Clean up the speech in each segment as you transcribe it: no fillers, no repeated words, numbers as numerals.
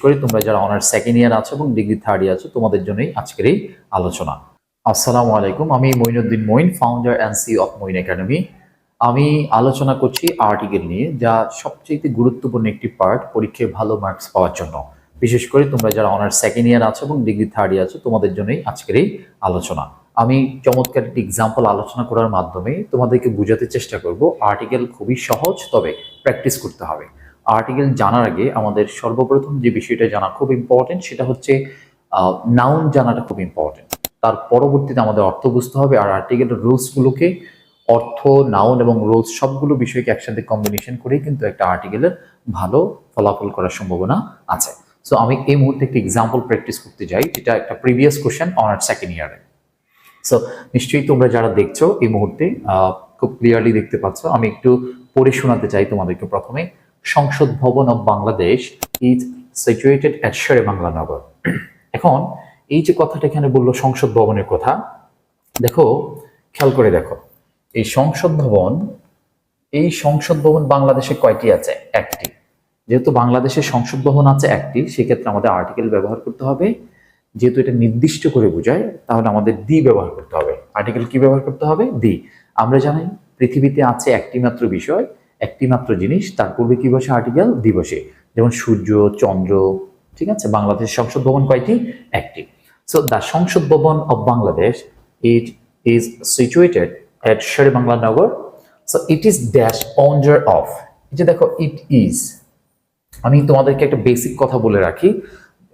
করে তোমরা যারা অনার্স সেকেন্ড ইয়ার আছো এবং ডিগ্রি থার্ড ইয়ার আছো তোমাদের জন্যই আজকের এই আলোচনা। আসসালামু আলাইকুম, আমি Moinuddin Moin, founder and CEO of Moin academy. আমি আলোচনা করছি আর্টিকেল নিয়ে, যা সবচেয়ে গুরুত্বপূর্ণ একটি পার্ট পরীক্ষায় ভালো মার্কস পাওয়ার জন্য। বিশেষ করে তোমরা যারা অনার্স সেকেন্ড ইয়ার আছো এবং ডিগ্রি থার্ড ইয়ার আছো তোমাদের জন্যই আজকের এই আলোচনা। আমি চমৎকার একটি এক্সাম্পল আলোচনা করার মাধ্যমে তোমাদেরকে বোঝাতে চেষ্টা করব আর্টিকেল খুবই সহজ, তবে প্র্যাকটিস করতে হবে। আর্টিকেল জানার আগে আমাদের সর্বপ্রথম যে বিষয়টা জানা খুব ইম্পর্টেন্ট, সেটা হচ্ছে নাউন জানাটা খুব ইম্পর্টেন্ট। তার পরবর্তীতে আমাদের অর্থ বুঝতে হবে, আর আর্টিকেলের রুলসগুলোকে অর্থ, নাউন এবং রুলস সবগুলো বিষয়কে একসাথে কম্বিনেশন করেই কিন্তু একটা আর্টিকেলের ভালো ফলাফল করার সম্ভাবনা আছে। সো আমি এই মুহূর্তে একটি এক্সাম্পল প্র্যাকটিস করতে যাই, যেটা একটা প্রিভিয়াস কোশ্চেন অনার্স সেকেন্ড ইয়ারে। সো নিশ্চয়ই তোমরা যারা দেখছো এই মুহূর্তে খুব ক্লিয়ারলি দেখতে পাচ্ছ। আমি একটু পড়ে শোনাতে চাই তোমাদেরকে। প্রথমে, সংসদ ভবন of Bangladesh is situated at Sherebangla Nagar. এখন এই যে কথাটা এখানে বললো সংসদ ভবনের কথা, দেখো খেয়াল করে দেখো, এই সংসদ ভবন বাংলাদেশে কয়টি আছে? একটি। যেহেতু বাংলাদেশের সংসদ ভবন আছে একটি, সেক্ষেত্রে আমাদের আর্টিকেল ব্যবহার করতে হবে। যেহেতু এটা নির্দিষ্ট করে বোঝায়, তাহলে আমাদের দি ব্যবহার করতে হবে। আর্টিকেল কি ব্যবহার করতে হবে? দি। আমরা জানি পৃথিবীতে আছে একটি মাত্র বিষয়, একটি মাত্র জিনিস, তার পূর্বে কি বসে? আর্টিকেল দি বসে। যেমন সূর্য, চন্দ্র, ঠিক আছে? বাংলাদেশ সংসদ ভবন কয়টি? একটি। সো দ্য সংসদ ভবন of Bangladesh it is situated at Sher-e-Bangla Nagar. So it is dash wonder of. এই যে দেখো, ইট ইজ, আমি তোমাদেরকে একটা বেসিক কথা বলে রাখি।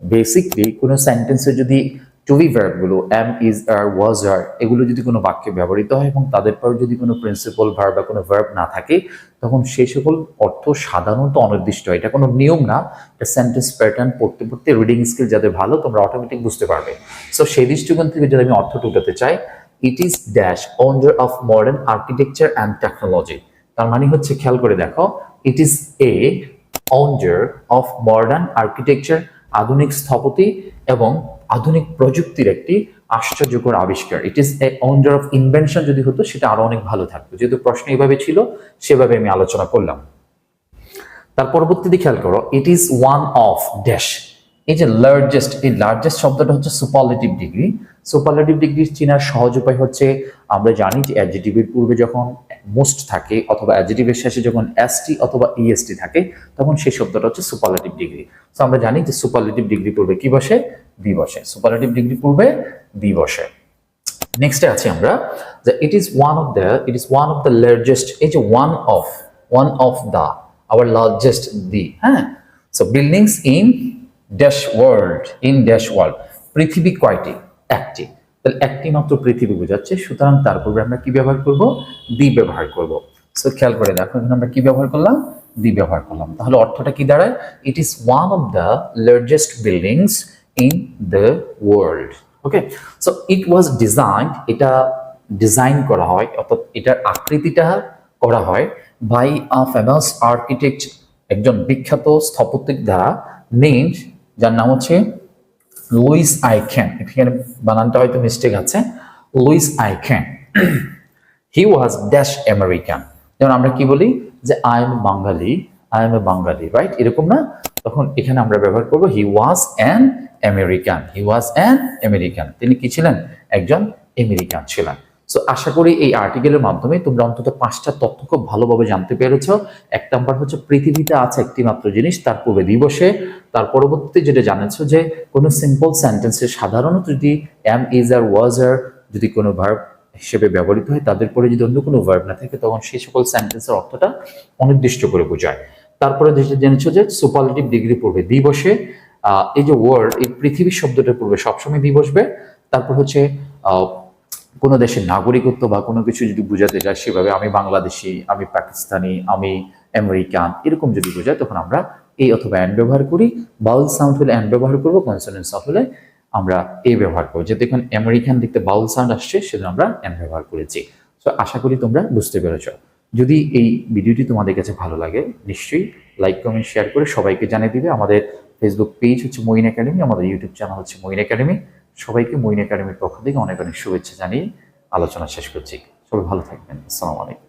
বেসিকলি কোনো সেন্টেন্সে যদি টু বি ভার্বগুলো এম, ইজ, আর, ওয়াজ, আর এগুলো যদি কোনো বাক্যে ব্যবহৃত হয় এবং তাদের পর যদি কোনো প্রিন্সিপাল ভার্ব বা কোনো ভার্ব না থাকে, তখন সেই সকল অর্থ সাধারণত অনির্দিষ্ট হয়। এটা কোনো নিয়ম না, এটা সেন্টেন্স প্যাটার্ন পড়তে পড়তে রিডিং স্কিল যাদের ভালো, তোমরা অটোমেটিক বুঝতে পারবে। সো সেই দৃষ্টিকোণ থেকে যদি আমি অর্থটা উঠাতে চাই, it is dash wonder of modern architecture and technology. তার মানে হচ্ছে, খেয়াল করে দেখো, it is a wonder of modern architecture, আধুনিক স্থপতি এবং আধুনিক প্রযুক্তির একটি আশ্চর্যকর আবিষ্কার। It is a wonder of invention যদি হতো সেটা আরো অনেক ভালো থাকতো। যেহেতু প্রশ্ন এইভাবে ছিল, সেভাবে আমি আলোচনা করলাম। তার পরবর্তীতে খেয়াল করো, ইট ইজ ওয়ান অফ ড্যাশ। এই যে লার্জেস্ট, এই লার্জেস্ট শব্দটা হচ্ছে সুপারলেটিভ ডিগ্রি। সুপারলেটিভ ডিগ্রি চেনার সহজ উপায় হচ্ছে, আমরা জানি যে অ্যাডজেক্টিভের পূর্বে যখন মোস্ট থাকে অথবা অ্যাডজেক্টিভের শেষে যখন এসটি অথবা ইএসটি থাকে, তখন সেই শব্দটা হচ্ছে সুপারলেটিভ ডিগ্রি। তো আমরা জানি যে সুপারলেটিভ ডিগ্রি পূর্বে কি বসে? দি বসে। সুপারলেটিভ ডিগ্রি পূর্বে দি বসে। নেক্সটে আছি আমরা, যে it is one of the largest. এই যে one of the, our largest the, হ্যাঁ। So buildings in dash world. পৃথিবী কয়টি? একটি। তাহলে একটি মাত্র পৃথিবী বোঝাচ্ছে, সুতরাং তার পূর্বে আমরা কি ব্যবহার করব? দি ব্যবহার করব। সো খেয়াল করে দেখো, এখানে আমরা কি ব্যবহার করলাম? দি ব্যবহার করলাম। তাহলে অর্থটা কি দাঁড়ায়? ইট is one of the largest buildings in the world. Okay, so it was design, এটা ডিজাইন করা হয়, অর্থাৎ এটার আকৃতিটা করা হয় বাই আ ফেমাস আর্কিটেক্ট, একজন বিখ্যাত স্থপতিক দ্বারা, নেমড, যার নাম হচ্ছে লুইস আইখেন। এখানে বানানটা হয়তো মিস্টেক আছে, Louis I Kahn. He was dash American. যেমন আমরা কি বলি যে I am a Bengali, right? এরকম না? তখন এখানে আমরা ব্যবহার করবো হি ওয়াজ অ্যান আমেরিকান। তিনি কি ছিলেন? একজন আমেরিকান ছিলেন। সো আশা করি এই আর্টিকেলের মাধ্যমে তোমরা অন্তত 5টা তথ্য খুব ভালোভাবে জানতে পেরেছ। এক নাম্বার হচ্ছে, পৃথিবীতে আছে একটি মাত্র জিনিস, তার পূর্বে দিবসে। তার পরবর্তীতে যেটা জানেছো, যে কোনো সিম্পল সেন্টেন্সে সাধারণত যদি এম, ইজ, আর, ওয়াজ, আর যদি কোনো ভার্ব হিসেবে ব্যবহৃত হয়, তাদের পরে যদি অন্য কোনো ভার্ব না থাকে, তখন সেই সকল সেন্টেন্সের অর্থটা অনির্দিষ্ট করে বোঝায়। তারপরে যেটা জেনেছো, যে সুপারলেটিভ ডিগ্রি পূর্বে দি বসে। এই যে ওয়ার্ল্ড, এই পৃথিবী শব্দটার পূর্বে সবসময় দি বসবে। তারপর হচ্ছে কোনো দেশের নাগরিকত্ব বা কোনো কিছু যদি বোঝাতে যায়, সেভাবে আমি বাংলাদেশি, আমি পাকিস্তানি, আমি আমেরিকান, এরকম যদি বোঝায়, তখন আমরা এই অথবা অ্যান্ড ব্যবহার করি। বাউল সাউন্ড হলে অ্যান্ড ব্যবহার করবো, কনসোনেন্ট সাউন্ড হলে আমরা এ ব্যবহার করবো। যেহেতু এখন আমেরিকান দেখতে বাউল সাউন্ড আসছে, সেজন্য আমরা অ্যান্ড ব্যবহার করেছি। তো আশা করি তোমরা বুঝতে পেরেছ। যদি এই ভিডিওটি তোমাদের কাছে ভালো লাগে, নিশ্চয়ই লাইক, কমেন্ট, শেয়ার করে সবাইকে জানিয়ে দিবে। আমাদের ফেসবুক পেজ হচ্ছে মঈন একাডেমি, আমাদের ইউটিউব চ্যানেল হচ্ছে মঈন একাডেমি। সবাইকে মঈন একাডেমির পক্ষ থেকে অনেক অনেক শুভেচ্ছা জানিয়ে আলোচনা শেষ করছি। সবাই ভালো থাকবেন। আসসালামু আলাইকুম।